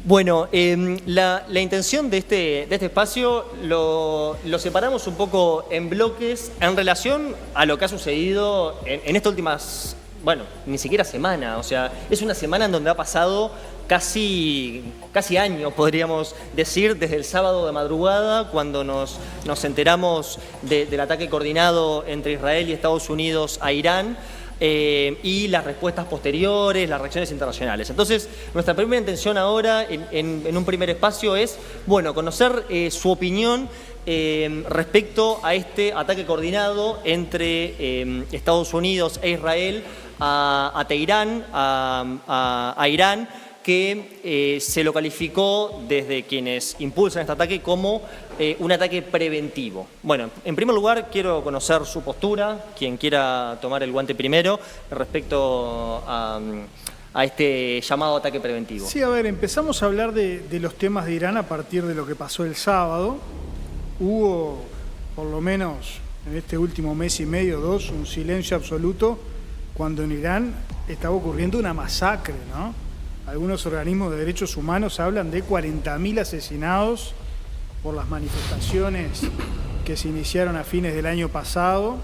Bueno, la intención de este espacio lo separamos un poco en bloques en relación a lo que ha sucedido en estas últimas, bueno, ni siquiera semana, o sea, es una semana en donde ha pasado casi años, podríamos decir, desde el sábado de madrugada, cuando nos enteramos del ataque coordinado entre Israel y Estados Unidos a Irán, y las respuestas posteriores, las reacciones internacionales. Entonces, nuestra primera intención ahora, en un primer espacio, es, bueno, conocer su opinión respecto a este ataque coordinado entre Estados Unidos e Israel a Teherán, a Irán, que se lo calificó desde quienes impulsan este ataque como un ataque preventivo. Bueno, en primer lugar quiero conocer su postura, quien quiera tomar el guante primero, respecto a este llamado ataque preventivo. Sí, a ver, empezamos a hablar de los temas de Irán a partir de lo que pasó el sábado. Hubo, por lo menos en este último mes y medio, dos, un silencio absoluto cuando en Irán estaba ocurriendo una masacre, ¿no? Algunos organismos de derechos humanos hablan de 40.000 asesinados por las manifestaciones que se iniciaron a fines del año pasado,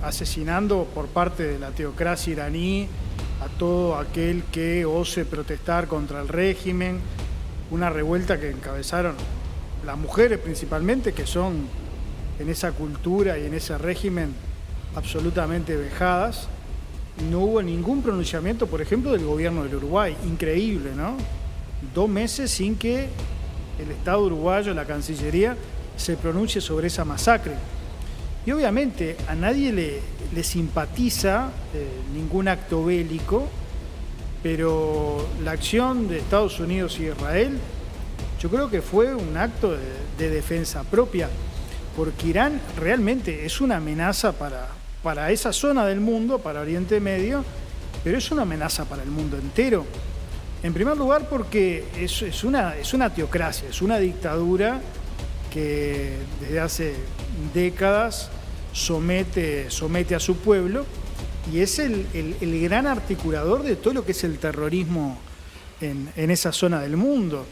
asesinando por parte de la teocracia iraní a todo aquel que ose protestar contra el régimen, una revuelta que encabezaron las mujeres principalmente, que son en esa cultura y en ese régimen absolutamente vejadas. No hubo ningún pronunciamiento, por ejemplo, del gobierno del Uruguay. Increíble, ¿no? 2 meses sin que el Estado uruguayo, la Cancillería, se pronuncie sobre esa masacre. Y obviamente a nadie le simpatiza ningún acto bélico, pero la acción de Estados Unidos y Israel, yo creo que fue un acto de defensa propia, porque Irán realmente es una amenaza para esa zona del mundo, para Oriente Medio, pero es una amenaza para el mundo entero. En primer lugar porque es una teocracia, es una dictadura que desde hace décadas somete a su pueblo y es el gran articulador de todo lo que es el terrorismo en esa zona del mundo,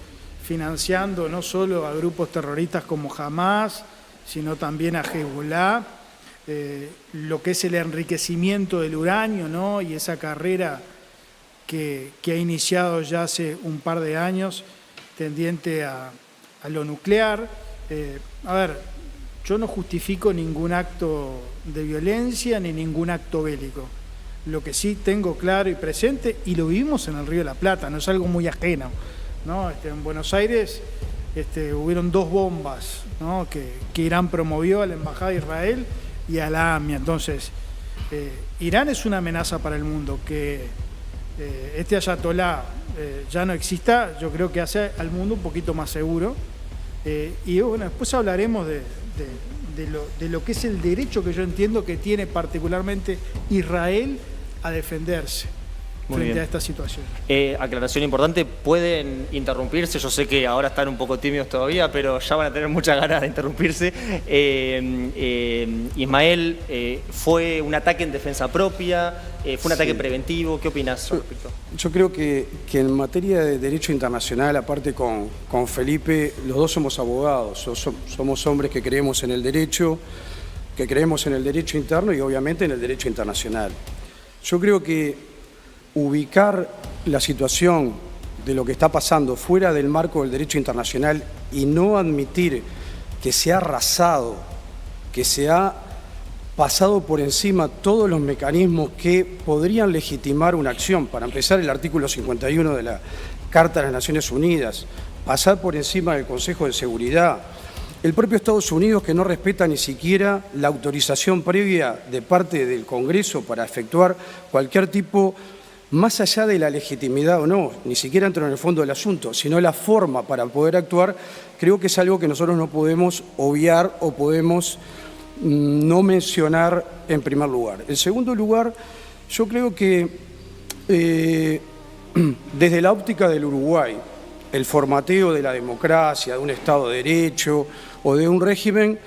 financiando no solo a grupos terroristas como Hamas, sino también a Hezbollah, lo que es el enriquecimiento del uranio, ¿no? Y esa carrera que ha iniciado ya hace un par de años tendiente a lo nuclear. A ver, yo no justifico ningún acto de violencia ni ningún acto bélico. Lo que sí tengo claro y presente, y lo vivimos en el Río de la Plata, no es algo muy ajeno, ¿no? En Buenos Aires hubieron 2 bombas, ¿no? que Irán promovió a la Embajada de Israel y a la AMIA. Entonces, Irán es una amenaza para el mundo. Que este ayatolá ya no exista, yo creo que hace al mundo un poquito más seguro. Y bueno, después hablaremos de lo que es el derecho que yo entiendo que tiene particularmente Israel a defenderse frente a esta situación. Aclaración importante, pueden interrumpirse, yo sé que ahora están un poco tímidos todavía, pero ya van a tener muchas ganas de interrumpirse. Ismael, ¿fue un ataque en defensa propia? ¿Fue un ataque preventivo? ¿Qué opinas al respecto? Yo creo que en materia de derecho internacional, aparte con Felipe, los dos somos abogados, somos hombres que creemos en el derecho, interno y obviamente en el derecho internacional. Yo creo que ubicar la situación de lo que está pasando fuera del marco del derecho internacional y no admitir que se ha arrasado, que se ha pasado por encima todos los mecanismos que podrían legitimar una acción, para empezar el artículo 51 de la Carta de las Naciones Unidas, pasar por encima del Consejo de Seguridad, el propio Estados Unidos que no respeta ni siquiera la autorización previa de parte del Congreso para efectuar cualquier tipo, más allá de la legitimidad o no, ni siquiera entro en el fondo del asunto, sino la forma para poder actuar, creo que es algo que nosotros no podemos obviar o podemos no mencionar en primer lugar. En segundo lugar, yo creo que desde la óptica del Uruguay, el formateo de la democracia, de un Estado de Derecho o de un régimen,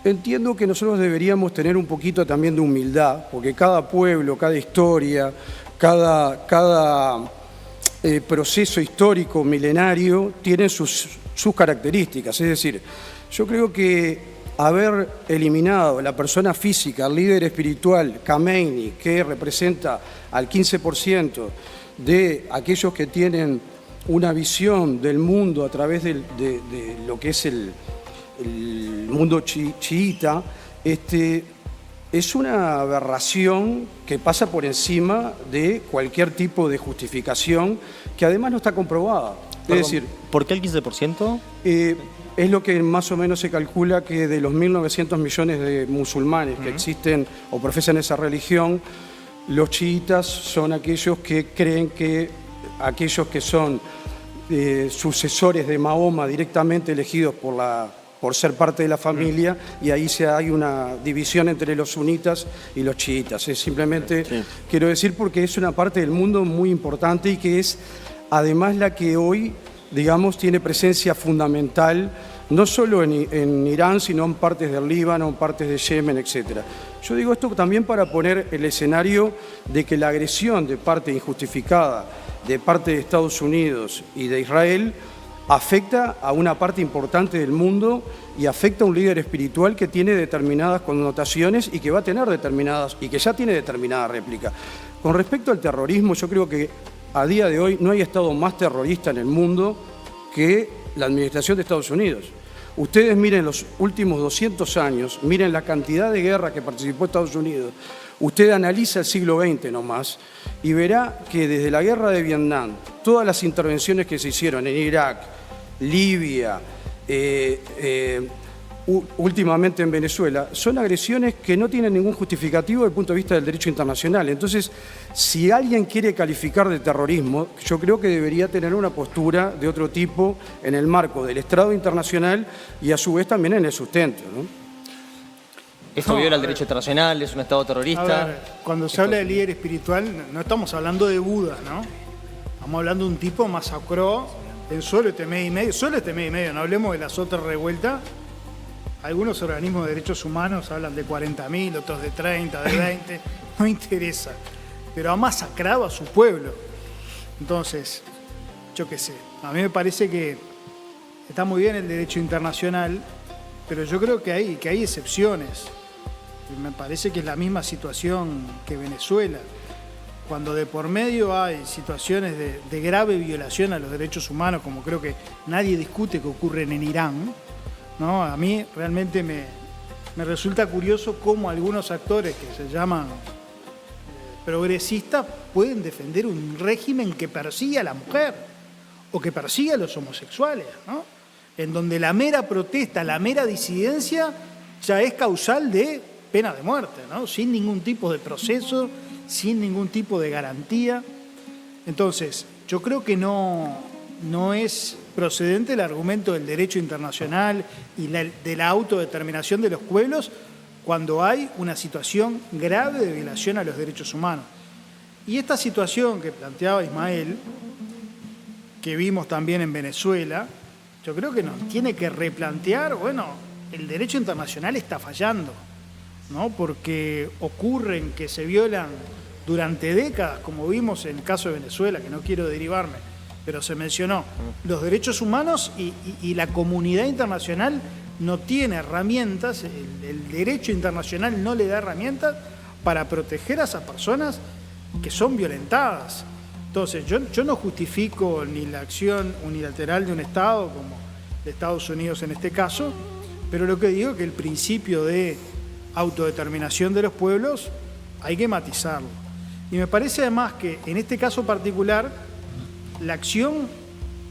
entiendo que nosotros deberíamos tener un poquito también de humildad, porque cada pueblo, cada historia, cada proceso histórico milenario tienen sus características. Es decir, yo creo que haber eliminado la persona física, el líder espiritual, Khamenei, que representa al 15% de aquellos que tienen una visión del mundo a través de lo que es el mundo chiita, es una aberración que pasa por encima de cualquier tipo de justificación que además no está comprobada. Perdón, es decir, ¿por qué el 15%? Es lo que más o menos se calcula que de los 1.900 millones de musulmanes que existen o profesan esa religión, los chiitas son aquellos que creen que aquellos que son sucesores de Mahoma directamente elegidos por ser parte de la familia, y ahí hay una división entre los sunitas y los chiitas. Es simplemente, quiero decir, porque es una parte del mundo muy importante y que es además la que hoy, digamos, tiene presencia fundamental, no solo en Irán, sino en partes del Líbano, en partes de Yemen, etc. Yo digo esto también para poner el escenario de que la agresión de parte injustificada de parte de Estados Unidos y de Israel afecta a una parte importante del mundo y afecta a un líder espiritual que tiene determinadas connotaciones y que va a tener determinadas, y que ya tiene determinada réplica. Con respecto al terrorismo, yo creo que a día de hoy no hay Estado más terrorista en el mundo que la administración de Estados Unidos. Ustedes miren los últimos 200 años, miren la cantidad de guerra que participó Estados Unidos. Usted analiza el siglo XX nomás y verá que desde la guerra de Vietnam, todas las intervenciones que se hicieron en Irak, Libia, últimamente en Venezuela, son agresiones que no tienen ningún justificativo desde el punto de vista del derecho internacional. Entonces, si alguien quiere calificar de terrorismo, yo creo que debería tener una postura de otro tipo en el marco del Estado internacional y a su vez también en el sustento, ¿no? Esto viola el derecho internacional, es un Estado terrorista. A ver, cuando se habla de líder espiritual, no estamos hablando de Buda, ¿no? Estamos hablando de un tipo masacró en solo este mes y medio, no hablemos de las otras revueltas. Algunos organismos de derechos humanos hablan de 40.000, otros de 30, de 20, no interesa. Pero ha masacrado a su pueblo. Entonces, yo qué sé, a mí me parece que está muy bien el derecho internacional, pero yo creo que hay excepciones. Y me parece que es la misma situación que Venezuela. Cuando de por medio hay situaciones de grave violación a los derechos humanos, como creo que nadie discute que ocurren en Irán, ¿no? A mí realmente me resulta curioso cómo algunos actores que se llaman progresistas pueden defender un régimen que persigue a la mujer o que persigue a los homosexuales, ¿no? En donde la mera protesta, la mera disidencia ya es causal de pena de muerte, ¿no? Sin ningún tipo de proceso, sin ningún tipo de garantía. Entonces, yo creo que no es procedente el argumento del derecho internacional y de la autodeterminación de los pueblos cuando hay una situación grave de violación a los derechos humanos. Y esta situación que planteaba Ismael, que vimos también en Venezuela, yo creo que nos tiene que replantear, bueno, el derecho internacional está fallando, ¿no? Porque ocurren que se violan durante décadas, como vimos en el caso de Venezuela, que no quiero derivarme, pero se mencionó, los derechos humanos y la comunidad internacional no tiene herramientas, el derecho internacional no le da herramientas para proteger a esas personas que son violentadas. Entonces, yo no justifico ni la acción unilateral de un Estado, como de Estados Unidos en este caso, pero lo que digo es que el principio de autodeterminación de los pueblos hay que matizarlo. Y me parece además que en este caso particular, la acción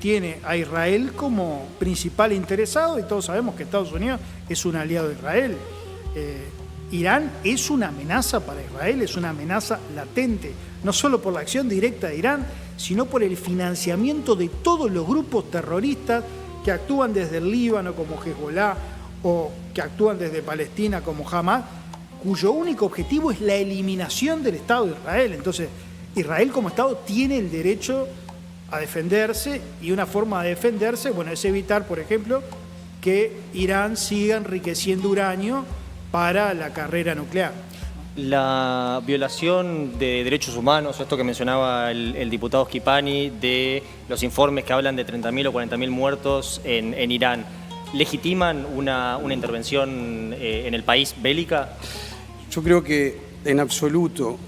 tiene a Israel como principal interesado, y todos sabemos que Estados Unidos es un aliado de Israel. Irán es una amenaza para Israel, es una amenaza latente, no solo por la acción directa de Irán, sino por el financiamiento de todos los grupos terroristas que actúan desde el Líbano como Hezbollah o que actúan desde Palestina como Hamas, cuyo único objetivo es la eliminación del Estado de Israel. Entonces, Israel como Estado tiene el derecho a defenderse, y una forma de defenderse, bueno, es evitar, por ejemplo, que Irán siga enriqueciendo uranio para la carrera nuclear. la violación de derechos humanos, esto que mencionaba el diputado Schipani, de los informes que hablan de 30.000 o 40.000 muertos en Irán, ¿legitiman una intervención en el país bélica? Yo creo que en absoluto.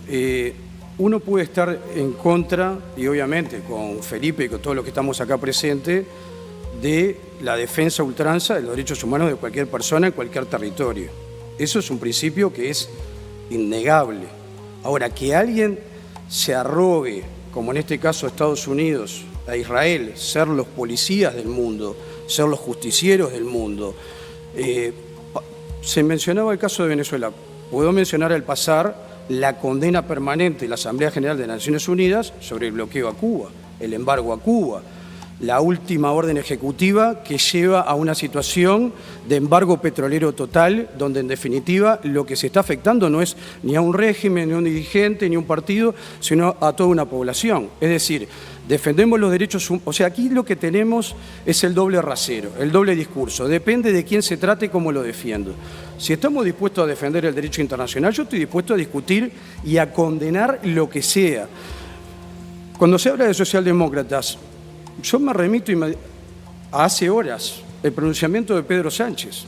Uno puede estar en contra, y obviamente con Felipe y con todos los que estamos acá presentes, de la defensa a ultranza de los derechos humanos de cualquier persona en cualquier territorio. Eso es un principio que es innegable. Ahora, que alguien se arrogue, como en este caso Estados Unidos, a Israel, ser los policías del mundo, ser los justicieros del mundo. Se mencionaba el caso de Venezuela. Puedo mencionar al pasar la condena permanente de la Asamblea General de Naciones Unidas sobre el bloqueo a Cuba, el embargo a Cuba, la última orden ejecutiva que lleva a una situación de embargo petrolero total, donde en definitiva lo que se está afectando no es ni a un régimen, ni a un dirigente, ni a un partido, sino a toda una población. Es decir, defendemos los derechos humanos. O sea, aquí lo que tenemos es el doble rasero, el doble discurso. Depende de quién se trate y cómo lo defiendo. Si estamos dispuestos a defender el derecho internacional, yo estoy dispuesto a discutir y a condenar lo que sea. Cuando se habla de socialdemócratas, yo me remito a hace horas el pronunciamiento de Pedro Sánchez.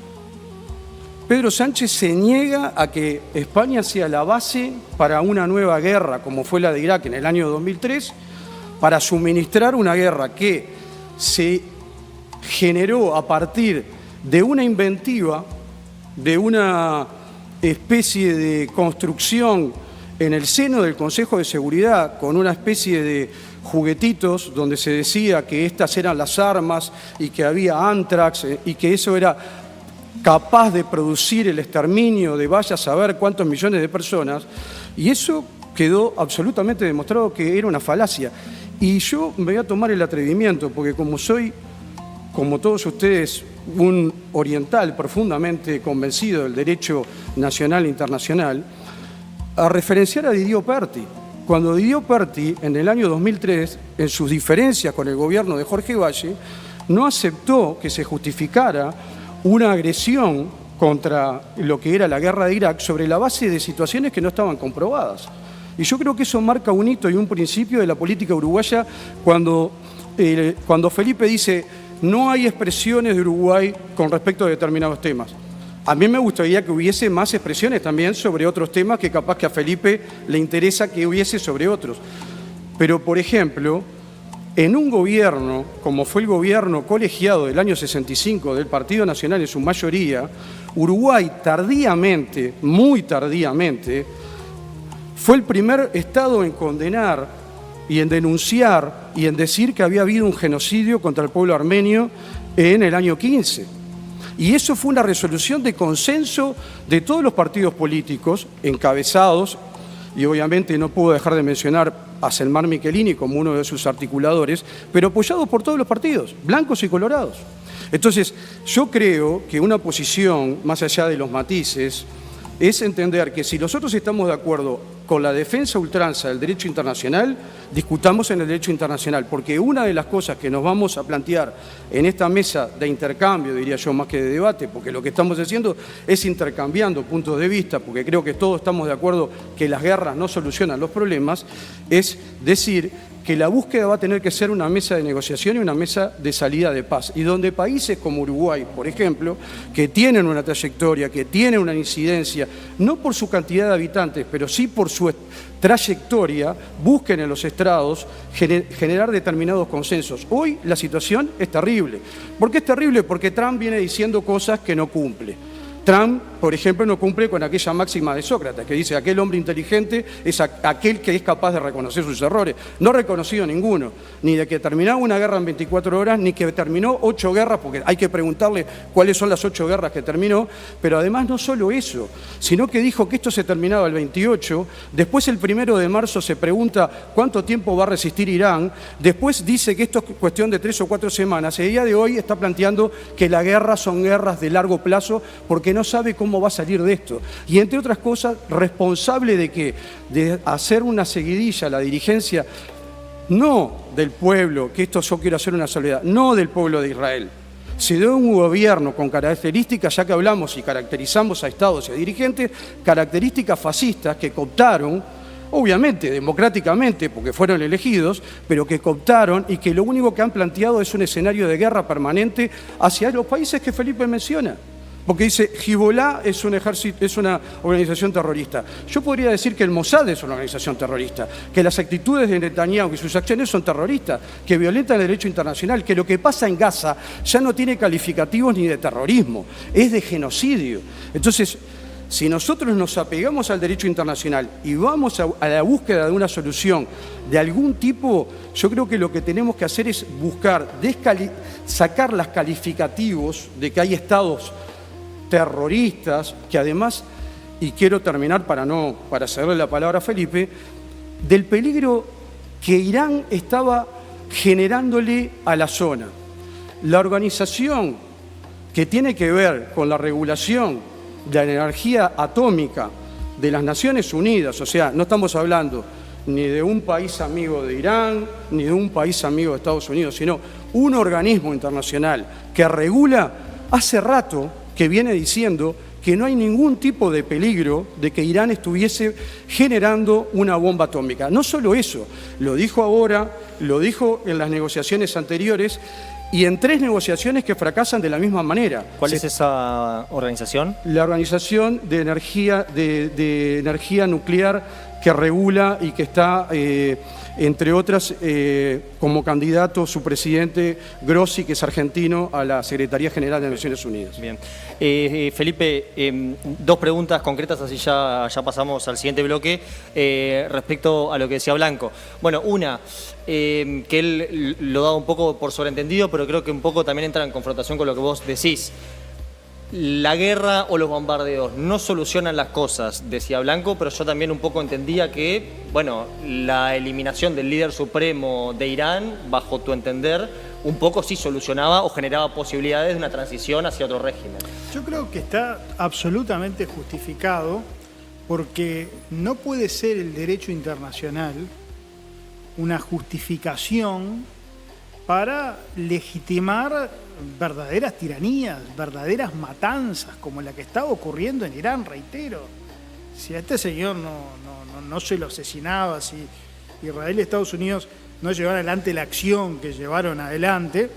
Pedro Sánchez se niega a que España sea la base para una nueva guerra, como fue la de Irak en el año 2003, para suministrar una guerra que se generó a partir de una inventiva, de una especie de construcción en el seno del Consejo de Seguridad, con una especie de juguetitos donde se decía que estas eran las armas y que había anthrax y que eso era capaz de producir el exterminio de vaya a saber cuántos millones de personas, y eso quedó absolutamente demostrado que era una falacia. Y yo me voy a tomar el atrevimiento, porque como soy, como todos ustedes, un oriental profundamente convencido del derecho nacional e internacional, a referenciar a Didio Perti. Cuando Didio Perti, en el año 2003, en sus diferencias con el gobierno de Jorge Valle, no aceptó que se justificara una agresión contra lo que era la guerra de Irak sobre la base de situaciones que no estaban comprobadas. Y yo creo que eso marca un hito y un principio de la política uruguaya cuando Felipe dice no hay expresiones de Uruguay con respecto a determinados temas. A mí me gustaría que hubiese más expresiones también sobre otros temas que capaz que a Felipe le interesa que hubiese sobre otros. Pero, por ejemplo, en un gobierno, como fue el gobierno colegiado del año 65 del Partido Nacional en su mayoría, Uruguay tardíamente, muy tardíamente, fue el primer Estado en condenar y en denunciar y en decir que había habido un genocidio contra el pueblo armenio en el año 15. Y eso fue una resolución de consenso de todos los partidos políticos encabezados, y obviamente no puedo dejar de mencionar a Selmar Michelini como uno de sus articuladores, pero apoyados por todos los partidos, blancos y colorados. Entonces, yo creo que una posición, más allá de los matices, es entender que si nosotros estamos de acuerdo con la defensa a ultranza del derecho internacional, discutamos en el derecho internacional, porque una de las cosas que nos vamos a plantear en esta mesa de intercambio, diría yo, más que de debate, porque lo que estamos haciendo es intercambiando puntos de vista, porque creo que todos estamos de acuerdo que las guerras no solucionan los problemas, es decir que la búsqueda va a tener que ser una mesa de negociación y una mesa de salida de paz. Y donde países como Uruguay, por ejemplo, que tienen una trayectoria, que tienen una incidencia, no por su cantidad de habitantes, pero sí por su trayectoria, busquen en los estrados generar determinados consensos. Hoy la situación es terrible. ¿Por qué es terrible? Porque Trump viene diciendo cosas que no cumple. Trump, por ejemplo, no cumple con aquella máxima de Sócrates, que dice aquel hombre inteligente es aquel que es capaz de reconocer sus errores. No ha reconocido ninguno, ni de que terminaba una guerra en 24 horas, ni que terminó 8 guerras, porque hay que preguntarle cuáles son las 8 guerras que terminó, pero además no solo eso, sino que dijo que esto se terminaba el 28, después el 1 de marzo se pregunta cuánto tiempo va a resistir Irán, después dice que esto es cuestión de 3 o 4 semanas, y a día de hoy está planteando que las guerras son guerras de largo plazo, porque no sabe cómo va a salir de esto. Y entre otras cosas, responsable de que de hacer una seguidilla a la dirigencia, no del pueblo, que esto yo quiero hacer una salvedad, no del pueblo de Israel, se dio un gobierno con características, ya que hablamos y caracterizamos a estados y a dirigentes, características fascistas que cooptaron, obviamente democráticamente porque fueron elegidos, pero que cooptaron y que lo único que han planteado es un escenario de guerra permanente hacia los países que Felipe menciona. Porque dice, Hezbollah es un ejército, es una organización terrorista. Yo podría decir que el Mossad es una organización terrorista, que las actitudes de Netanyahu y sus acciones son terroristas, que violentan el derecho internacional, que lo que pasa en Gaza ya no tiene calificativos ni de terrorismo, es de genocidio. Entonces, si nosotros nos apegamos al derecho internacional y vamos a la búsqueda de una solución de algún tipo, yo creo que lo que tenemos que hacer es buscar, sacar los calificativos de que hay estados terroristas, que además, y quiero terminar para cederle la palabra a Felipe, del peligro que Irán estaba generándole a la zona. La organización que tiene que ver con la regulación de la energía atómica de las Naciones Unidas, o sea, no estamos hablando ni de un país amigo de Irán, ni de un país amigo de Estados Unidos, sino un organismo internacional que regula hace rato que viene diciendo que no hay ningún tipo de peligro de que Irán estuviese generando una bomba atómica. No solo eso, lo dijo ahora, lo dijo en las negociaciones anteriores y en 3 negociaciones que fracasan de la misma manera. ¿Cuál es esa organización? La Organización de Energía Nuclear que regula y que está, entre otras, como candidato su presidente Grossi, que es argentino, a la Secretaría General de Naciones Unidas. Bien. Felipe, 2 preguntas concretas, así ya pasamos al siguiente bloque, respecto a lo que decía Blanco. Bueno, una, que él lo da un poco por sobreentendido, pero creo que un poco también entra en confrontación con lo que vos decís. La guerra o los bombardeos no solucionan las cosas, decía Blanco, pero yo también un poco entendía que, bueno, la eliminación del líder supremo de Irán, bajo tu entender, un poco sí solucionaba o generaba posibilidades de una transición hacia otro régimen. Yo creo que está absolutamente justificado porque no puede ser el derecho internacional una justificación para legitimar verdaderas tiranías, verdaderas matanzas, como la que estaba ocurriendo en Irán, reitero. Si a este señor no se lo asesinaba, si Israel y Estados Unidos no llevaron adelante la acción que llevaron adelante,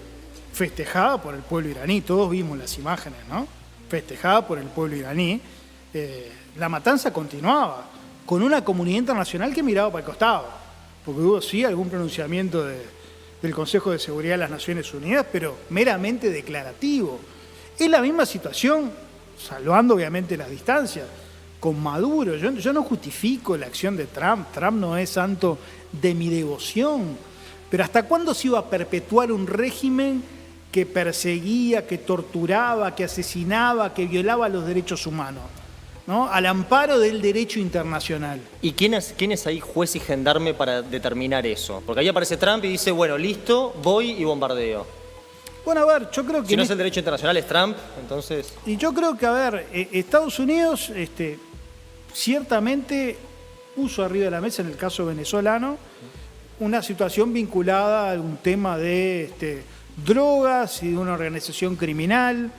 festejada por el pueblo iraní, todos vimos las imágenes, ¿no? Festejada por el pueblo iraní, la matanza continuaba, con una comunidad internacional que miraba para el costado, porque hubo sí algún pronunciamiento del Consejo de Seguridad de las Naciones Unidas, pero meramente declarativo. Es la misma situación, salvando obviamente las distancias, con Maduro. Yo no justifico la acción de Trump. Trump no es santo de mi devoción. Pero ¿hasta cuándo se iba a perpetuar un régimen que perseguía, que torturaba, que asesinaba, que violaba los derechos humanos, ¿no? Al amparo del derecho internacional? ¿Y quién es ahí juez y gendarme para determinar eso? Porque ahí aparece Trump y dice, bueno, listo, voy y bombardeo. Bueno, a ver, yo creo que... Si no es el derecho internacional, es Trump, entonces... Y yo creo que, a ver, Estados Unidos ciertamente puso arriba de la mesa, en el caso venezolano, una situación vinculada a un tema de drogas y de una organización criminal,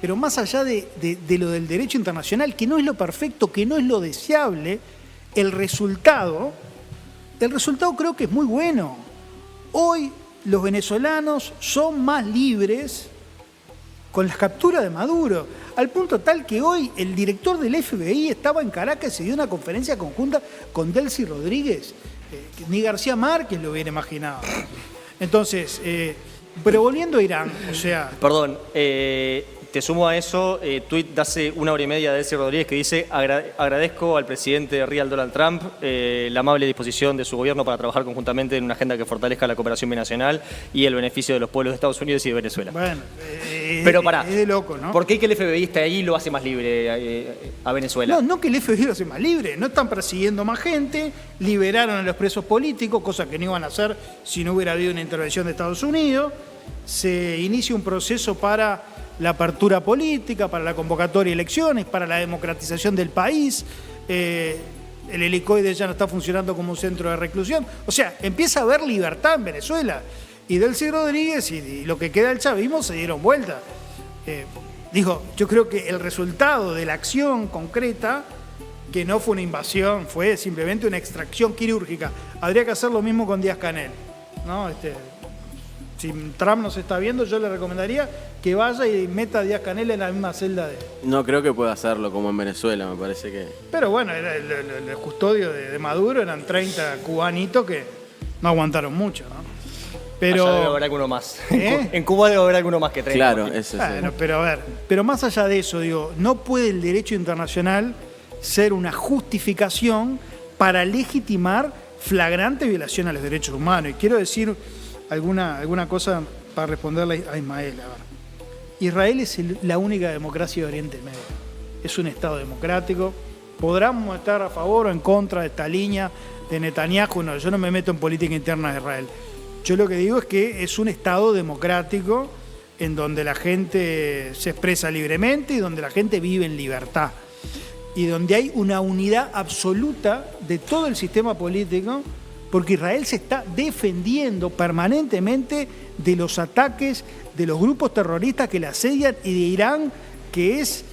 pero más allá de lo del derecho internacional, que no es lo perfecto, que no es lo deseable, el resultado creo que es muy bueno. Hoy los venezolanos son más libres con la captura de Maduro, al punto tal que hoy el director del FBI estaba en Caracas y dio una conferencia conjunta con Delcy Rodríguez, ni García Márquez lo hubiera imaginado. Entonces, pero volviendo a Irán, o sea... Perdón, te sumo a eso, tuit de hace 1 hora y media de Delcy Rodríguez que dice: agradezco al presidente real Donald Trump la amable disposición de su gobierno para trabajar conjuntamente en una agenda que fortalezca la cooperación binacional y el beneficio de los pueblos de Estados Unidos y de Venezuela. Bueno, pero pará, es de loco, ¿no? ¿Por qué que el FBI esté ahí lo hace más libre a Venezuela? No que el FBI lo hace más libre, no están persiguiendo más gente, liberaron a los presos políticos, cosa que no iban a hacer si no hubiera habido una intervención de Estados Unidos, se inicia un proceso para la apertura política, para la convocatoria de elecciones, para la democratización del país. El helicoide ya no está funcionando como un centro de reclusión. O sea, empieza a haber libertad en Venezuela. y Delcy Rodríguez y lo que queda del chavismo se dieron vuelta. Yo creo que el resultado de la acción concreta, que no fue una invasión, fue simplemente una extracción quirúrgica. Habría que hacer lo mismo con Díaz-Canel, ¿no? Si Trump nos está viendo, yo le recomendaría que vaya y meta a Díaz-Canel en la misma celda de... No creo que pueda hacerlo como en Venezuela, me parece que... Pero bueno, era el custodio de Maduro, eran 30 cubanitos que no aguantaron mucho, ¿no? Pero... Allá debe haber alguno más. ¿Eh? En Cuba debe haber alguno más que 30. Claro, eso sí. Bueno, pero a ver, pero más allá de eso, no puede el derecho internacional ser una justificación para legitimar flagrante violación a los derechos humanos. Y quiero decir alguna cosa para responderle a Ismael. A ver. Israel es la única democracia de Oriente Medio. Es un Estado democrático. Podremos estar a favor o en contra de esta línea de Netanyahu. No, yo no me meto en política interna de Israel. Yo lo que digo es que es un Estado democrático en donde la gente se expresa libremente y donde la gente vive en libertad. Y donde hay una unidad absoluta de todo el sistema político, porque Israel se está defendiendo permanentemente de los ataques de los grupos terroristas que la asedian y de Irán, que es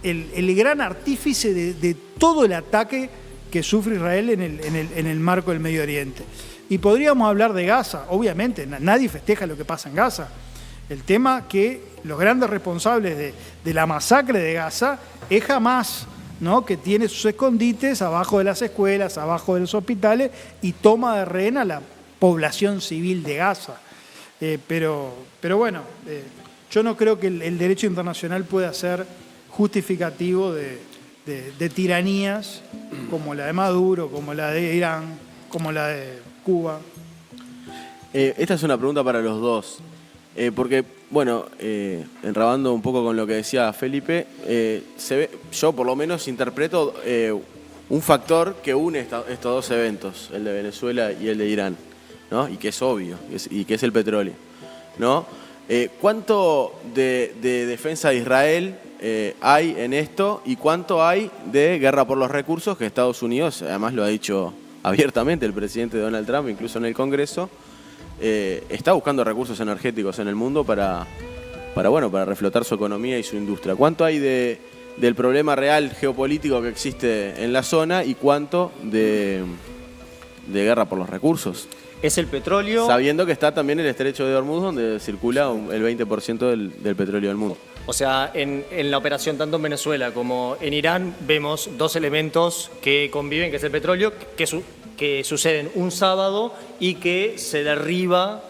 el gran artífice de todo el ataque que sufre Israel en el marco del Medio Oriente. Y podríamos hablar de Gaza, obviamente, nadie festeja lo que pasa en Gaza. El tema que los grandes responsables de la masacre de Gaza es Hamás, ¿no? Que tiene sus escondites abajo de las escuelas, abajo de los hospitales y toma de rehén a la población civil de Gaza. Pero bueno, yo no creo que el derecho internacional pueda ser justificativo de tiranías como la de Maduro, como la de Irán, como la de Cuba. Esta es una pregunta para los dos. Porque, bueno, enrabando un poco con lo que decía Felipe, yo por lo menos interpreto un factor que une estos dos eventos, el de Venezuela y el de Irán, ¿no? Y que es obvio, y que es el petróleo, ¿no? ¿Cuánto de defensa de Israel hay en esto y cuánto hay de guerra por los recursos que Estados Unidos, además lo ha dicho abiertamente el presidente Donald Trump, incluso en el Congreso, está buscando recursos energéticos en el mundo para reflotar su economía y su industria? ¿Cuánto hay del problema real geopolítico que existe en la zona y cuánto de guerra por los recursos? Es el petróleo. Sabiendo que está también el estrecho de Hormuz, donde circula el 20% del petróleo del mundo. O sea, en la operación tanto en Venezuela como en Irán vemos dos elementos que conviven, que es el petróleo, que suceden un sábado y que se derriba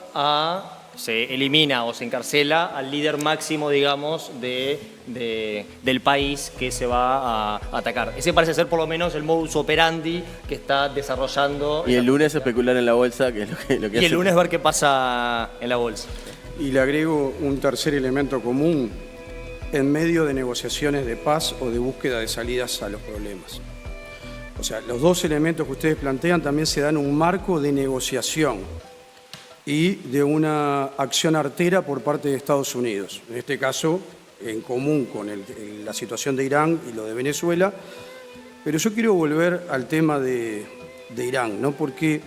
se elimina o se encarcela al líder máximo, digamos, del país que se va a atacar. Ese parece ser por lo menos el modus operandi que está desarrollando. Y el lunes especular en la bolsa, que es lo que Y el lunes ver qué pasa en la bolsa. Y le agrego un tercer elemento común en medio de negociaciones de paz o de búsqueda de salidas a los problemas. O sea, los dos elementos que ustedes plantean también se dan un marco de negociación y de una acción artera por parte de Estados Unidos. En este caso, en común con la situación de Irán y lo de Venezuela. Pero yo quiero volver al tema de Irán, ¿no? Porque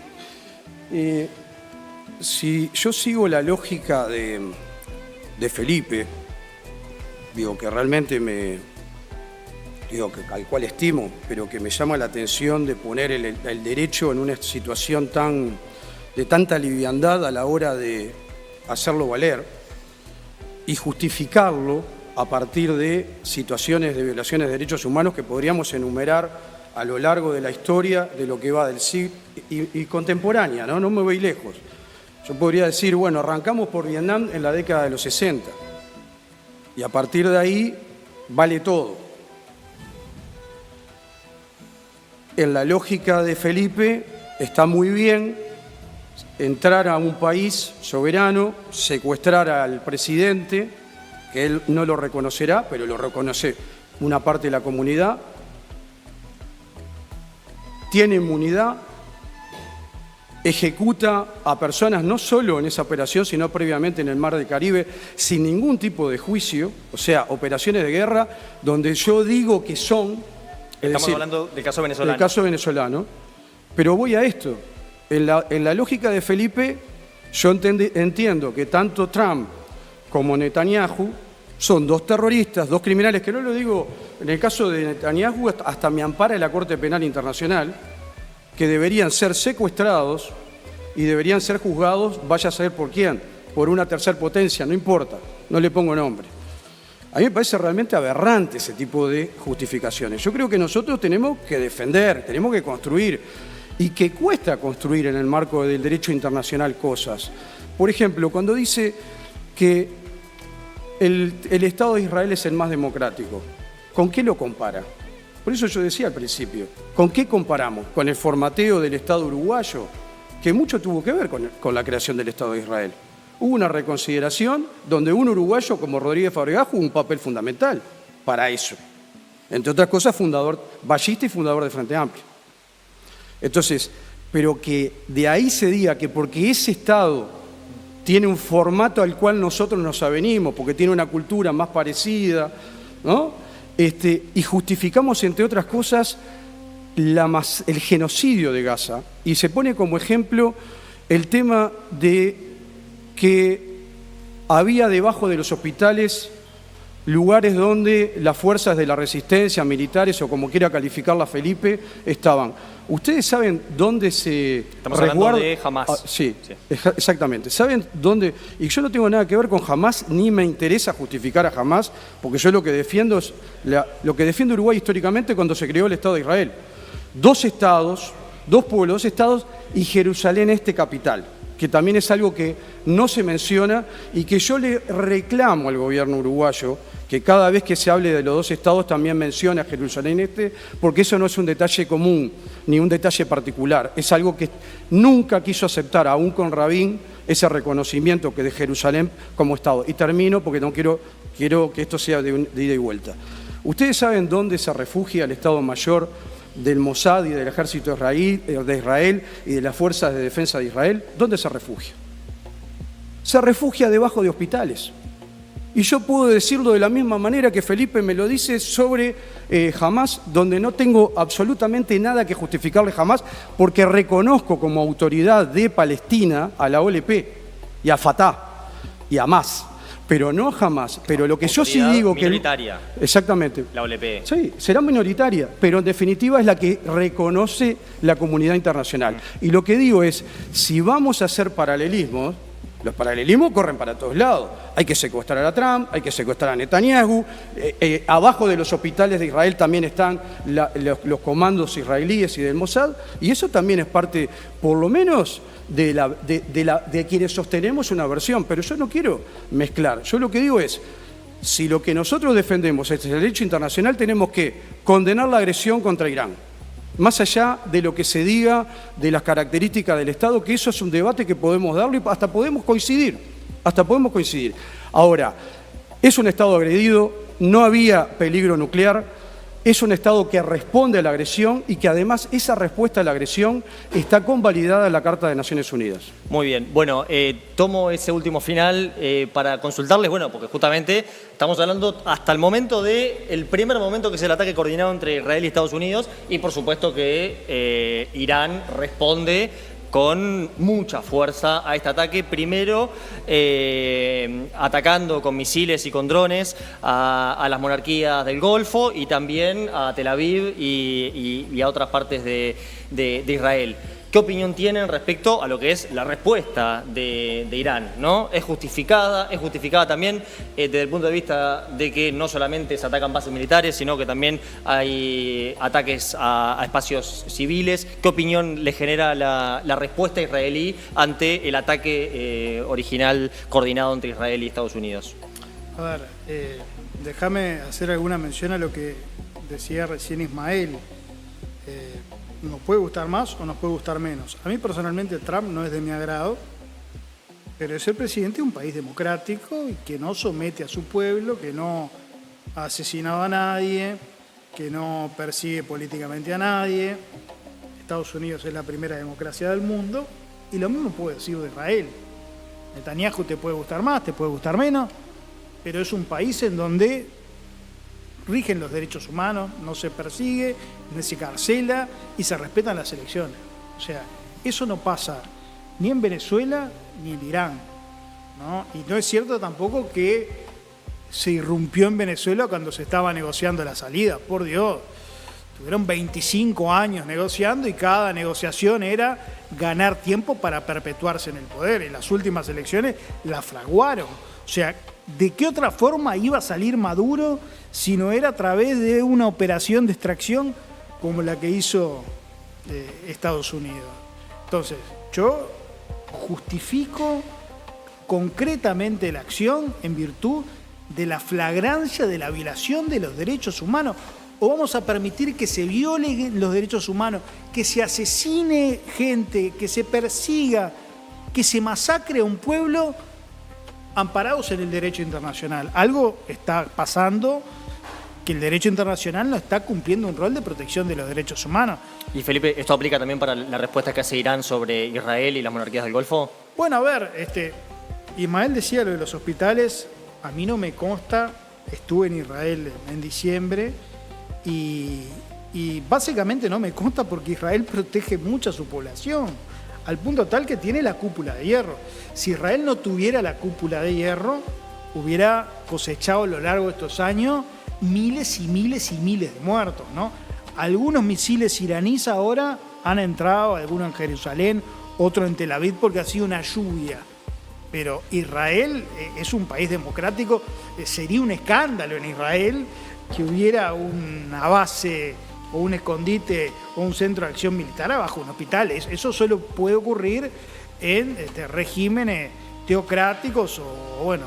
si yo sigo la lógica de Felipe, que realmente al cual estimo, pero que me llama la atención de poner el derecho en una situación de tanta liviandad a la hora de hacerlo valer y justificarlo a partir de situaciones de violaciones de derechos humanos que podríamos enumerar a lo largo de la historia de lo que va del siglo y contemporánea, ¿no? No me voy lejos. Yo podría decir, bueno, arrancamos por Vietnam en la década de los 60 y a partir de ahí vale todo. En la lógica de Felipe está muy bien entrar a un país soberano, secuestrar al presidente, que él no lo reconocerá, pero lo reconoce una parte de la comunidad, tiene inmunidad, ejecuta a personas no solo en esa operación, sino previamente en el Mar del Caribe, sin ningún tipo de juicio, o sea, operaciones de guerra, donde yo digo que son... Estamos hablando del caso venezolano. Del caso venezolano. Pero voy a esto. En la lógica de Felipe, Yo entiendo que tanto Trump como Netanyahu son dos terroristas, dos criminales, que no lo digo, en el caso de Netanyahu hasta me ampara la Corte Penal Internacional, que deberían ser secuestrados y deberían ser juzgados, vaya a saber por quién, por una tercera potencia, no importa, no le pongo nombre. A mí me parece realmente aberrante ese tipo de justificaciones. Yo creo que nosotros tenemos que defender, tenemos que construir, y que cuesta construir en el marco del derecho internacional cosas. Por ejemplo, cuando dice que el Estado de Israel es el más democrático, ¿con qué lo compara? Por eso yo decía al principio, ¿con qué comparamos? ¿Con el formateo del Estado uruguayo? Que mucho tuvo que ver con la creación del Estado de Israel. Hubo una reconsideración donde un uruguayo como Rodríguez Fabregá jugó un papel fundamental para eso. Entre otras cosas, ballista y fundador de Frente Amplio. Entonces, pero que de ahí se diga que porque ese Estado tiene un formato al cual nosotros nos avenimos, porque tiene una cultura más parecida, ¿no? Y justificamos, entre otras cosas, el genocidio de Gaza, y se pone como ejemplo el tema de que había debajo de los hospitales lugares donde las fuerzas de la resistencia, militares o como quiera calificarla Felipe, estaban. ¿Ustedes saben dónde se Estamos hablando de Hamás. Sí, exactamente. ¿Saben dónde? Y yo no tengo nada que ver con Hamás, ni me interesa justificar a Hamás, porque yo lo que defiendo es lo que defiende Uruguay históricamente cuando se creó el Estado de Israel. 2 estados, 2 pueblos, 2 estados y Jerusalén este capital, que también es algo que no se menciona y que yo le reclamo al gobierno uruguayo que cada vez que se hable de los 2 estados también mencione a Jerusalén este, porque eso no es un detalle común ni un detalle particular, es algo que nunca quiso aceptar, aún con Rabin, ese reconocimiento que de Jerusalén como estado. Y termino porque no quiero que esto sea de ida y vuelta. ¿Ustedes saben dónde se refugia el Estado Mayor del Mossad y del Ejército de Israel y de las Fuerzas de Defensa de Israel? ¿Dónde se refugia? Se refugia debajo de hospitales. Y yo puedo decirlo de la misma manera que Felipe me lo dice sobre Hamás, donde no tengo absolutamente nada que justificarle Hamás, porque reconozco como autoridad de Palestina a la OLP y a Fatah y a Hamas. Pero no jamás. Pero lo que yo sí digo que... Minoritaria. Exactamente. La OLP. Sí, será minoritaria, pero en definitiva es la que reconoce la comunidad internacional. Y lo que digo es, si vamos a hacer paralelismos, los paralelismos corren para todos lados. Hay que secuestrar a Trump, hay que secuestrar a Netanyahu. Abajo de los hospitales de Israel también están los comandos israelíes y del Mossad. Y eso también es parte, por lo menos, de quienes sostenemos una versión. Pero yo no quiero mezclar. Yo lo que digo es, si lo que nosotros defendemos es el derecho internacional, tenemos que condenar la agresión contra Irán. Más allá de lo que se diga de las características del Estado, que eso es un debate que podemos darle y hasta podemos coincidir. Ahora, es un Estado agredido, no había peligro nuclear, es un Estado que responde a la agresión y que además esa respuesta a la agresión está convalidada en la Carta de Naciones Unidas. Muy bien. Bueno, tomo ese último final para consultarles, bueno, porque justamente estamos hablando hasta el momento del primer momento que es el ataque coordinado entre Israel y Estados Unidos y por supuesto que Irán responde con mucha fuerza a este ataque, primero atacando con misiles y con drones a las monarquías del Golfo y también a Tel Aviv y a otras partes de Israel. ¿Qué opinión tienen respecto a lo que es la respuesta de Irán, ¿no? ¿Es justificada también desde el punto de vista de que no solamente se atacan bases militares, sino que también hay ataques a espacios civiles? ¿Qué opinión le genera la respuesta israelí ante el ataque original coordinado entre Israel y Estados Unidos? A ver, déjame hacer alguna mención a lo que decía recién Ismael. Nos puede gustar más o nos puede gustar menos. A mí personalmente Trump no es de mi agrado, pero es el presidente de un país democrático y que no somete a su pueblo, que no ha asesinado a nadie, que no persigue políticamente a nadie. Estados Unidos es la primera democracia del mundo y lo mismo puedo decir de Israel. Netanyahu te puede gustar más, te puede gustar menos, pero es un país en donde rigen los derechos humanos, no se persigue, no se carcela y se respetan las elecciones. O sea, eso no pasa ni en Venezuela, ni el Irán, ¿no? Y no es cierto tampoco que se irrumpió en Venezuela cuando se estaba negociando la salida, por Dios. Tuvieron 25 años negociando y cada negociación era ganar tiempo para perpetuarse en el poder. En las últimas elecciones la fraguaron. O sea, ¿de qué otra forma iba a salir Maduro si no era a través de una operación de extracción como la que hizo Estados Unidos? Entonces, yo justifico concretamente la acción en virtud de la flagrancia de la violación de los derechos humanos. ¿O vamos a permitir que se violen los derechos humanos, que se asesine gente, que se persiga, que se masacre a un pueblo amparados en el derecho internacional? Algo está pasando, que el derecho internacional no está cumpliendo un rol de protección de los derechos humanos. Y Felipe, ¿esto aplica también para la respuesta que hace Irán sobre Israel y las monarquías del Golfo? Bueno, a ver, Ismael decía lo de los hospitales, a mí no me consta, estuve en Israel en diciembre, y básicamente no me consta porque Israel protege mucho a su población, al punto tal que tiene la cúpula de hierro. Si Israel no tuviera la cúpula de hierro, hubiera cosechado a lo largo de estos años miles y miles y miles de muertos, ¿no? Algunos misiles iraníes ahora han entrado, algunos en Jerusalén, otros en Tel Aviv porque ha sido una lluvia. Pero Israel es un país democrático, sería un escándalo en Israel que hubiera una base o un escondite o un centro de acción militar abajo un hospital. Eso solo puede ocurrir en regímenes teocráticos o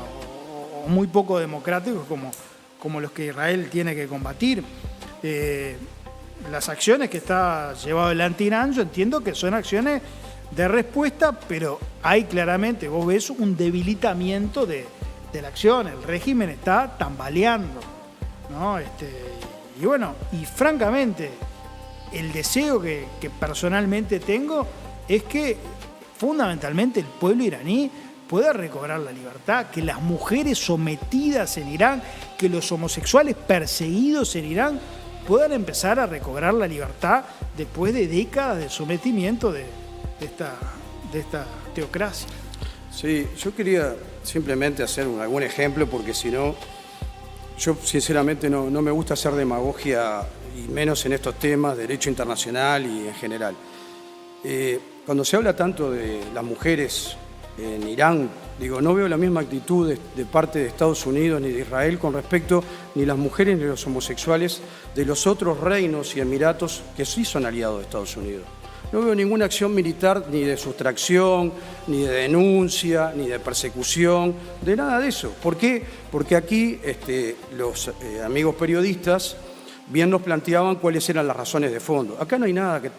muy poco democráticos como los que Israel tiene que combatir. Las acciones que está llevado adelante Irán, yo entiendo que son acciones de respuesta, pero hay claramente, vos ves un debilitamiento de la acción, el régimen está tambaleando, ¿no? Y francamente, el deseo que personalmente tengo es que fundamentalmente el pueblo iraní pueda recobrar la libertad, que las mujeres sometidas en Irán, que los homosexuales perseguidos en Irán puedan empezar a recobrar la libertad después de décadas de sometimiento de esta teocracia. Sí, yo quería simplemente hacer algún ejemplo, porque si no, yo sinceramente no me gusta hacer demagogia, y menos en estos temas, derecho internacional y en general. Cuando se habla tanto de las mujeres en Irán, no veo la misma actitud de parte de Estados Unidos ni de Israel con respecto ni las mujeres ni los homosexuales de los otros reinos y emiratos que sí son aliados de Estados Unidos. No veo ninguna acción militar ni de sustracción, ni de denuncia, ni de persecución, de nada de eso. ¿Por qué? Porque aquí los amigos periodistas bien nos planteaban cuáles eran las razones de fondo. Acá no hay nada que...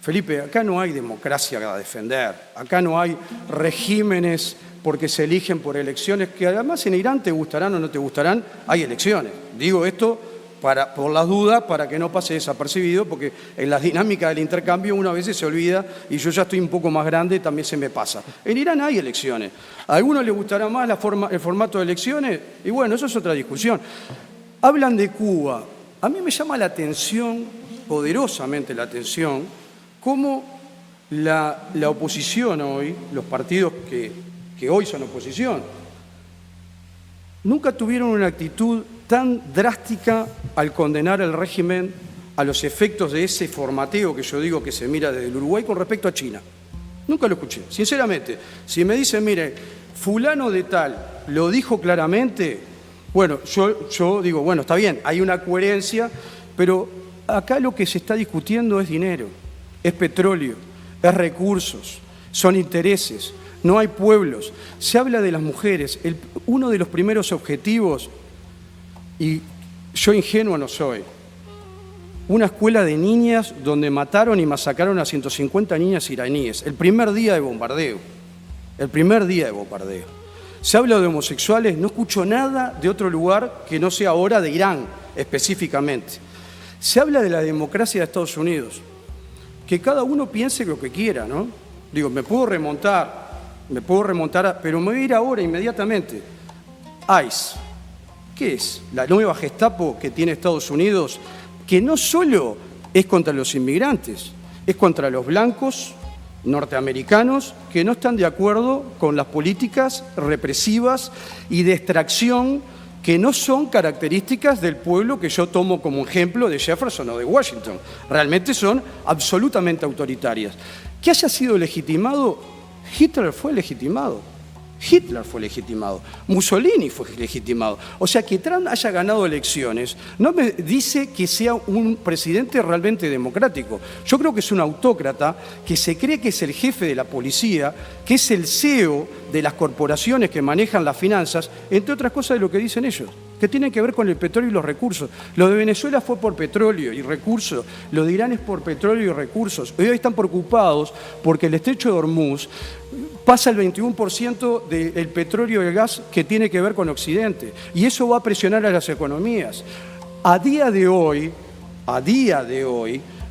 Felipe, acá no hay democracia a defender, acá no hay regímenes porque se eligen por elecciones, que además en Irán te gustarán o no te gustarán, hay elecciones. Digo esto por las dudas, para que no pase desapercibido, porque en las dinámicas del intercambio uno a veces se olvida, y yo ya estoy un poco más grande y también se me pasa. En Irán hay elecciones. ¿A algunos les gustará más el formato de elecciones? Y bueno, eso es otra discusión. Hablan de Cuba. A mí me llama la atención, poderosamente la atención, cómo la oposición hoy, los partidos que hoy son oposición, nunca tuvieron una actitud tan drástica al condenar el régimen a los efectos de ese formateo que yo digo que se mira desde el Uruguay con respecto a China. Nunca lo escuché, sinceramente. Si me dicen, mire, fulano de tal lo dijo claramente, bueno, yo digo, bueno, está bien, hay una coherencia, pero acá lo que se está discutiendo es dinero, es petróleo, es recursos, son intereses. No hay pueblos. Se habla de las mujeres. Uno de los primeros objetivos, y yo ingenuo no soy, una escuela de niñas donde mataron y masacraron a 150 niñas iraníes. El primer día de bombardeo. El primer día de bombardeo. Se habla de homosexuales. No escucho nada de otro lugar que no sea ahora de Irán, específicamente. Se habla de la democracia de Estados Unidos. Que cada uno piense lo que quiera, ¿no? Digo, me puedo remontar, pero me voy a ir ahora inmediatamente. ICE, ¿qué es? La nueva Gestapo que tiene Estados Unidos, que no solo es contra los inmigrantes, es contra los blancos, norteamericanos que no están de acuerdo con las políticas represivas y de extracción que no son características del pueblo que yo tomo como ejemplo de Jefferson o de Washington. Realmente son absolutamente autoritarias. Que haya sido legitimado, Hitler fue legitimado. Hitler fue legitimado, Mussolini fue legitimado. O sea, que Trump haya ganado elecciones no me dice que sea un presidente realmente democrático. Yo creo que es un autócrata que se cree que es el jefe de la policía, que es el CEO de las corporaciones que manejan las finanzas, entre otras cosas de lo que dicen ellos, que tienen que ver con el petróleo y los recursos. Lo de Venezuela fue por petróleo y recursos, lo de Irán es por petróleo y recursos. Hoy están preocupados porque el estrecho de Hormuz pasa el 21% del petróleo y el gas que tiene que ver con Occidente, y eso va a presionar a las economías. A día de hoy,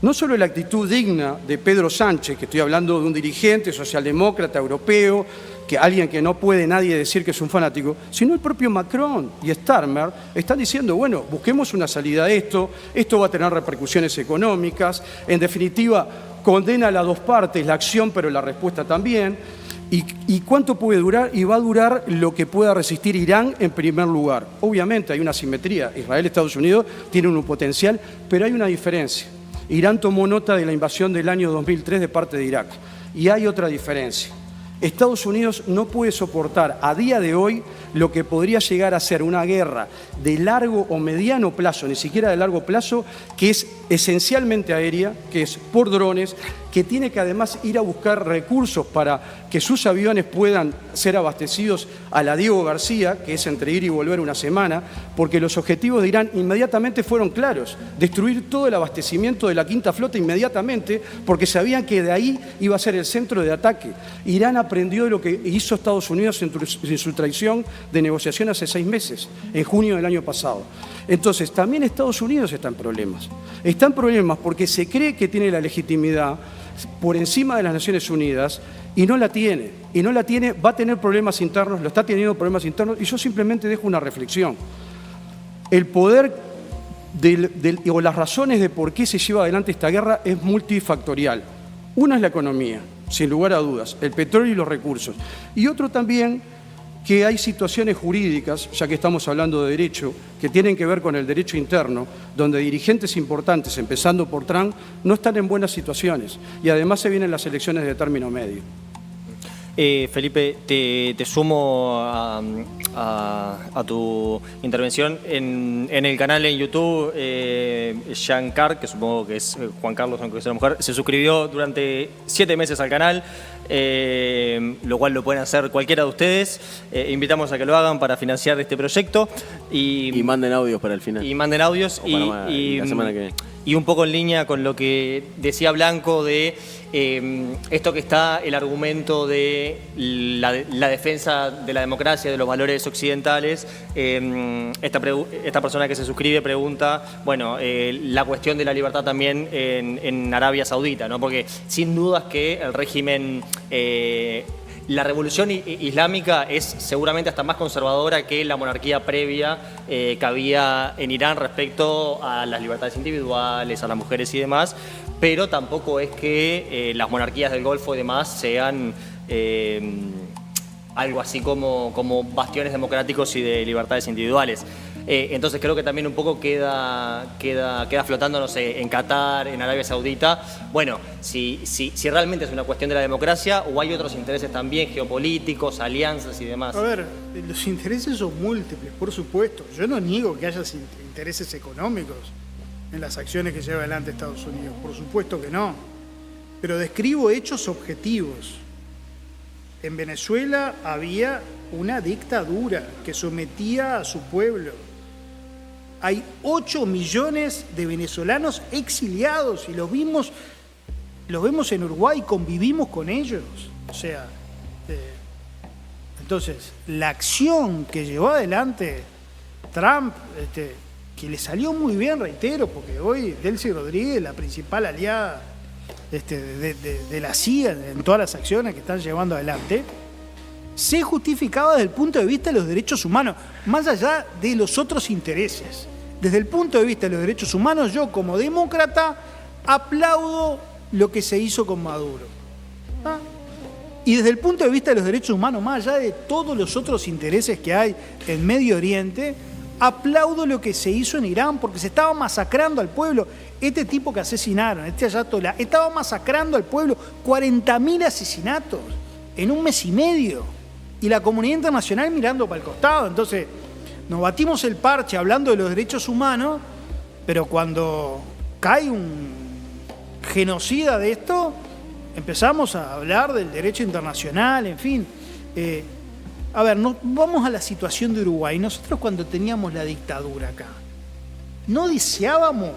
no solo la actitud digna de Pedro Sánchez, que estoy hablando de un dirigente socialdemócrata europeo, que alguien que no puede nadie decir que es un fanático, sino el propio Macron y Starmer están diciendo, bueno, busquemos una salida a esto va a tener repercusiones económicas, en definitiva, condena a las dos partes la acción, pero la respuesta también. ¿Y cuánto puede durar? Y va a durar lo que pueda resistir Irán en primer lugar. Obviamente hay una asimetría. Israel y Estados Unidos tienen un potencial, pero hay una diferencia. Irán tomó nota de la invasión del año 2003 de parte de Irak. Y hay otra diferencia. Estados Unidos no puede soportar a día de hoy lo que podría llegar a ser una guerra de largo o mediano plazo, ni siquiera de largo plazo, que es esencialmente aérea, que es por drones, que tiene que además ir a buscar recursos para que sus aviones puedan ser abastecidos a la Diego García, que es entre ir y volver una semana, porque los objetivos de Irán inmediatamente fueron claros: destruir todo el abastecimiento de la Quinta Flota inmediatamente, porque sabían que de ahí iba a ser el centro de ataque. Irán aprendió de lo que hizo Estados Unidos en su traición de negociación hace 6 meses, en junio del año pasado. Entonces, también Estados Unidos está en problemas. Está en problemas porque se cree que tiene la legitimidad por encima de las Naciones Unidas y no la tiene. Y no la tiene, va a tener problemas internos, lo está teniendo problemas internos, y yo simplemente dejo una reflexión. El poder o las razones de por qué se lleva adelante esta guerra es multifactorial. Una es la economía, sin lugar a dudas, el petróleo y los recursos. Y otro también, que hay situaciones jurídicas, ya que estamos hablando de derecho, que tienen que ver con el derecho interno, donde dirigentes importantes, empezando por Trump, no están en buenas situaciones. Y además se vienen las elecciones de término medio. Felipe, te sumo a tu intervención en el canal en YouTube. Jean Carr, que supongo que es Juan Carlos, aunque sea una mujer, se suscribió durante 7 meses al canal, lo cual lo pueden hacer cualquiera de ustedes. Invitamos a que lo hagan para financiar este proyecto. Y manden audios para el final. Y manden audios. La semana que viene. Y un poco en línea con lo que decía Blanco de esto que está el argumento de la defensa de la democracia, de los valores occidentales. Esta persona que se suscribe pregunta, bueno, la cuestión de la libertad también en Arabia Saudita, ¿no? Porque sin dudas que el régimen... la revolución islámica es seguramente hasta más conservadora que la monarquía previa que había en Irán respecto a las libertades individuales, a las mujeres y demás, pero tampoco es que las monarquías del Golfo y demás sean algo así como bastiones democráticos y de libertades individuales. Entonces creo que también un poco queda flotando, no sé, en Qatar, en Arabia Saudita, bueno, si realmente es una cuestión de la democracia o hay otros intereses también geopolíticos, alianzas y demás. A ver, los intereses son múltiples, por supuesto. Yo no niego que haya intereses económicos en las acciones que lleva adelante Estados Unidos, por supuesto que no. Pero describo hechos objetivos. En Venezuela había una dictadura que sometía a su pueblo. Hay 8 millones de venezolanos exiliados y los vemos en Uruguay, convivimos con ellos. O sea, entonces, la acción que llevó adelante Trump, que le salió muy bien, reitero, porque hoy Delcy Rodríguez, la principal aliada de la CIA en todas las acciones que están llevando adelante, se justificaba desde el punto de vista de los derechos humanos, más allá de los otros intereses. Desde el punto de vista de los derechos humanos, yo como demócrata aplaudo lo que se hizo con Maduro. ¿Ah? Y desde el punto de vista de los derechos humanos, más allá de todos los otros intereses que hay en Medio Oriente, aplaudo lo que se hizo en Irán, porque se estaba masacrando al pueblo. Este tipo que asesinaron, este Ayatollah, estaba masacrando al pueblo. 40.000 asesinatos en un mes y medio. Y la comunidad internacional mirando para el costado. Entonces, nos batimos el parche hablando de los derechos humanos, pero cuando cae un genocida de esto, empezamos a hablar del derecho internacional, en fin. A ver, vamos a la situación de Uruguay. Nosotros cuando teníamos la dictadura acá, no deseábamos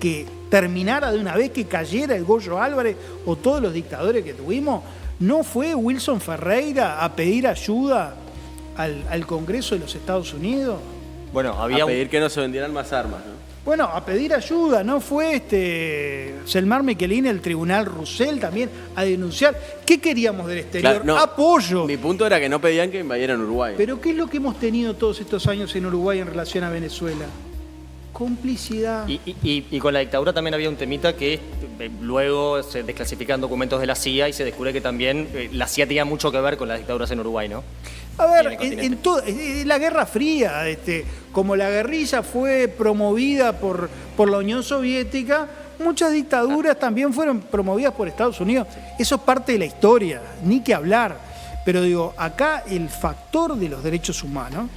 que terminara de una vez, que cayera el Goyo Álvarez o todos los dictadores que tuvimos. ¿No fue Wilson Ferreira a pedir ayuda al Congreso de los Estados Unidos? Bueno, había a pedir que no se vendieran más armas, ¿no? Bueno, a pedir ayuda, ¿no fue Selmar Michelini, el tribunal Russell también, a denunciar? ¿Qué queríamos del exterior? Claro, no, apoyo. Mi punto era que no pedían que invadieran Uruguay. Pero ¿qué es lo que hemos tenido todos estos años en Uruguay en relación a Venezuela? Complicidad. Y con la dictadura también había un temita que luego se desclasifican documentos de la CIA y se descubre que también la CIA tenía mucho que ver con las dictaduras en Uruguay, ¿no? A ver, en la Guerra Fría, como la guerrilla fue promovida por la Unión Soviética, muchas dictaduras también fueron promovidas por Estados Unidos. Eso es parte de la historia, ni que hablar. Pero digo, acá el factor de los derechos humanos,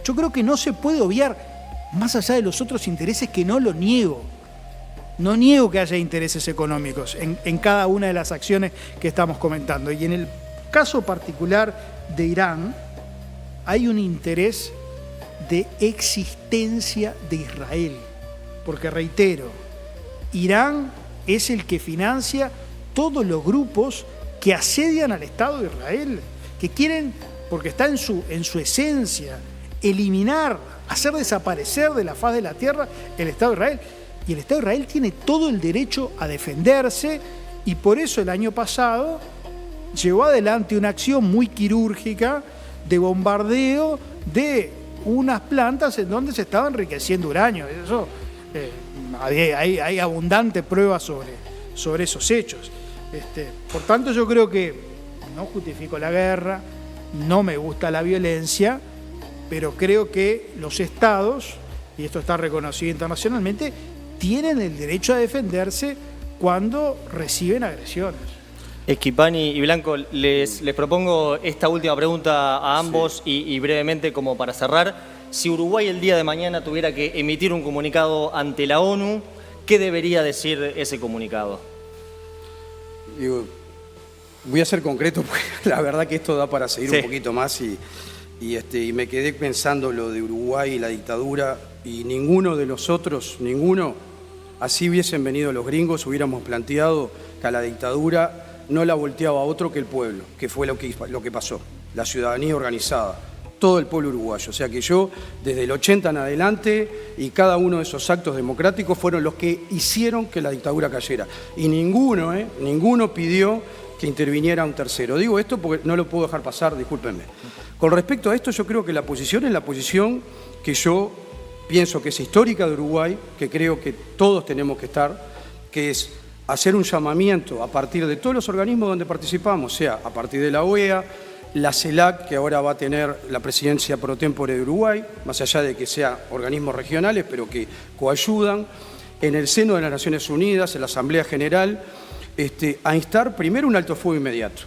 yo creo que no se puede obviar, más allá de los otros intereses, que no lo niego. No niego que haya intereses económicos en cada una de las acciones que estamos comentando. Y en el caso particular de Irán, hay un interés de existencia de Israel. Porque reitero, Irán es el que financia todos los grupos que asedian al Estado de Israel, que quieren, porque está en su esencia, eliminar, hacer desaparecer de la faz de la tierra el Estado de Israel. Y el Estado de Israel tiene todo el derecho a defenderse, y por eso el año pasado llevó adelante una acción muy quirúrgica de bombardeo de unas plantas en donde se estaba enriqueciendo uranio. Eso, hay abundante prueba sobre esos hechos. Por tanto, yo creo que no justifico la guerra, no me gusta la violencia, pero creo que los estados, y esto está reconocido internacionalmente, tienen el derecho a defenderse cuando reciben agresiones. Schipani y Blanco, les propongo esta última pregunta a ambos, sí. y brevemente, como para cerrar. Si Uruguay el día de mañana tuviera que emitir un comunicado ante la ONU, ¿qué debería decir ese comunicado? Digo, voy a ser concreto porque la verdad que esto da para seguir un poquito más y me quedé pensando lo de Uruguay y la dictadura, y ninguno de los otros, así hubiesen venido los gringos, hubiéramos planteado que a la dictadura no la volteaba otro que el pueblo, que fue lo que pasó, la ciudadanía organizada, todo el pueblo uruguayo. O sea que yo, desde el 80 en adelante, y cada uno de esos actos democráticos fueron los que hicieron que la dictadura cayera. Y ninguno pidió que interviniera un tercero. Digo esto porque no lo puedo dejar pasar, discúlpenme. Con respecto a esto, yo creo que la posición es la posición que yo pienso que es histórica de Uruguay, que creo que todos tenemos que estar, que es hacer un llamamiento a partir de todos los organismos donde participamos, sea a partir de la OEA, la CELAC, que ahora va a tener la presidencia pro tempore de Uruguay, más allá de que sean organismos regionales, pero que coayudan, en el seno de las Naciones Unidas, en la Asamblea General, a instar primero un alto fuego inmediato.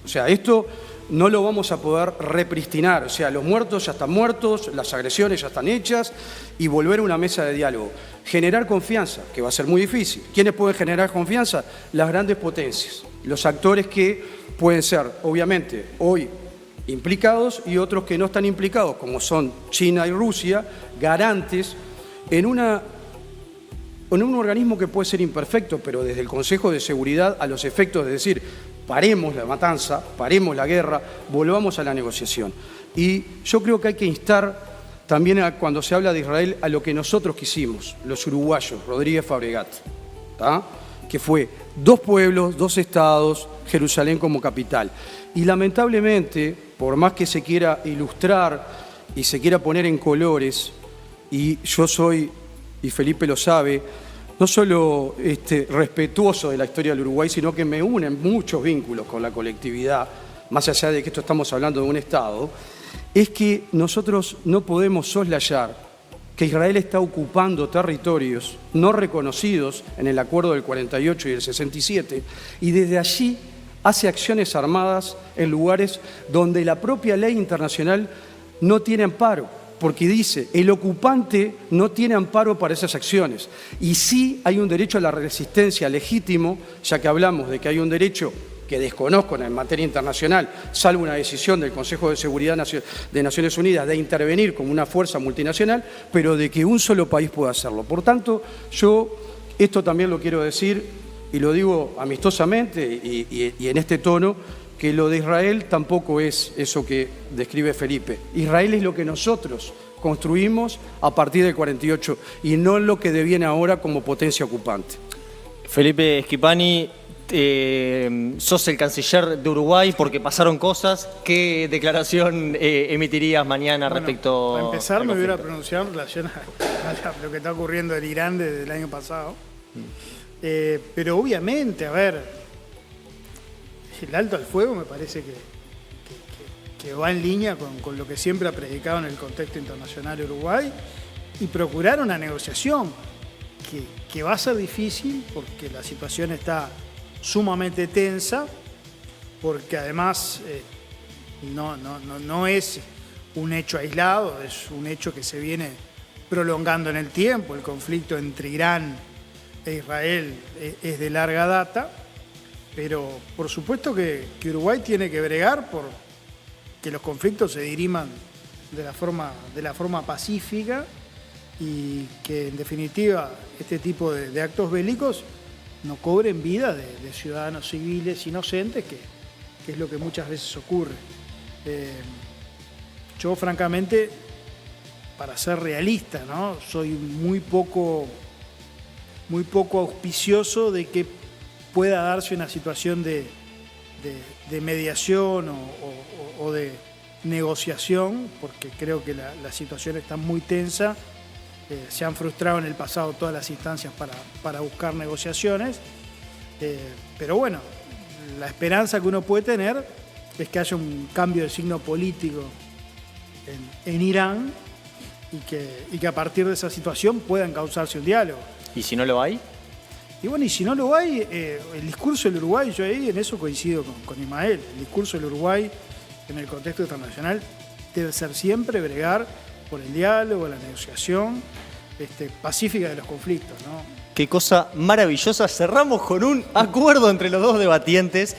O sea, esto no lo vamos a poder repristinar, o sea, los muertos ya están muertos, las agresiones ya están hechas, y volver a una mesa de diálogo. Generar confianza, que va a ser muy difícil. ¿Quiénes pueden generar confianza? Las grandes potencias, los actores que pueden ser, obviamente, hoy implicados y otros que no están implicados, como son China y Rusia, garantes en un organismo que puede ser imperfecto, pero desde el Consejo de Seguridad a los efectos de decir, paremos la matanza, paremos la guerra, volvamos a la negociación. Y yo creo que hay que instar también, cuando se habla de Israel, a lo que nosotros quisimos, los uruguayos, Rodríguez Fabregat, que fue 2 pueblos, 2 estados, Jerusalén como capital. Y lamentablemente, por más que se quiera ilustrar y se quiera poner en colores, y yo soy, y Felipe lo sabe, no solo respetuoso de la historia del Uruguay, sino que me unen muchos vínculos con la colectividad, más allá de que esto estamos hablando de un Estado, es que nosotros no podemos soslayar que Israel está ocupando territorios no reconocidos en el acuerdo del 48 y del 67, y desde allí hace acciones armadas en lugares donde la propia ley internacional no tiene amparo, porque dice, el ocupante no tiene amparo para esas acciones. Y sí hay un derecho a la resistencia legítimo, ya que hablamos de que hay un derecho que desconozco en materia internacional, salvo una decisión del Consejo de Seguridad de Naciones Unidas de intervenir como una fuerza multinacional, pero de que un solo país pueda hacerlo. Por tanto, yo esto también lo quiero decir, y lo digo amistosamente y en este tono, que lo de Israel tampoco es eso que describe Felipe. Israel es lo que nosotros construimos a partir del 48 y no lo que deviene ahora como potencia ocupante. Felipe Schipani, sos el canciller de Uruguay porque pasaron cosas. ¿Qué declaración emitirías mañana respecto Para empezar, al me hubiera conflicto? pronunciado en relación a lo que está ocurriendo en Irán desde el año pasado. Pero obviamente, a ver, el alto al fuego me parece que va en línea con lo que siempre ha predicado en el contexto internacional de Uruguay y procurar una negociación que va a ser difícil porque la situación está sumamente tensa, porque además no es un hecho aislado, es un hecho que se viene prolongando en el tiempo. El conflicto entre Irán e Israel es de larga data, pero por supuesto que Uruguay tiene que bregar por que los conflictos se diriman de la forma pacífica y que en definitiva este tipo de actos bélicos no cobren vida de ciudadanos civiles inocentes, que es lo que muchas veces ocurre. Yo francamente, para ser realista, ¿no?, soy muy poco auspicioso de que pueda darse una situación de mediación o de negociación, porque creo que la situación está muy tensa. Se han frustrado en el pasado todas las instancias para buscar negociaciones, pero bueno, la esperanza que uno puede tener es que haya un cambio de signo político en Irán y que a partir de esa situación pueda encauzarse un diálogo. ¿Y si no lo hay? Y bueno, y si no lo hay, el discurso del Uruguay, yo ahí en eso coincido con Ismael, el discurso del Uruguay en el contexto internacional debe ser siempre bregar por el diálogo, la negociación pacífica de los conflictos, ¿no? Qué cosa maravillosa. Cerramos con un acuerdo entre los dos debatientes.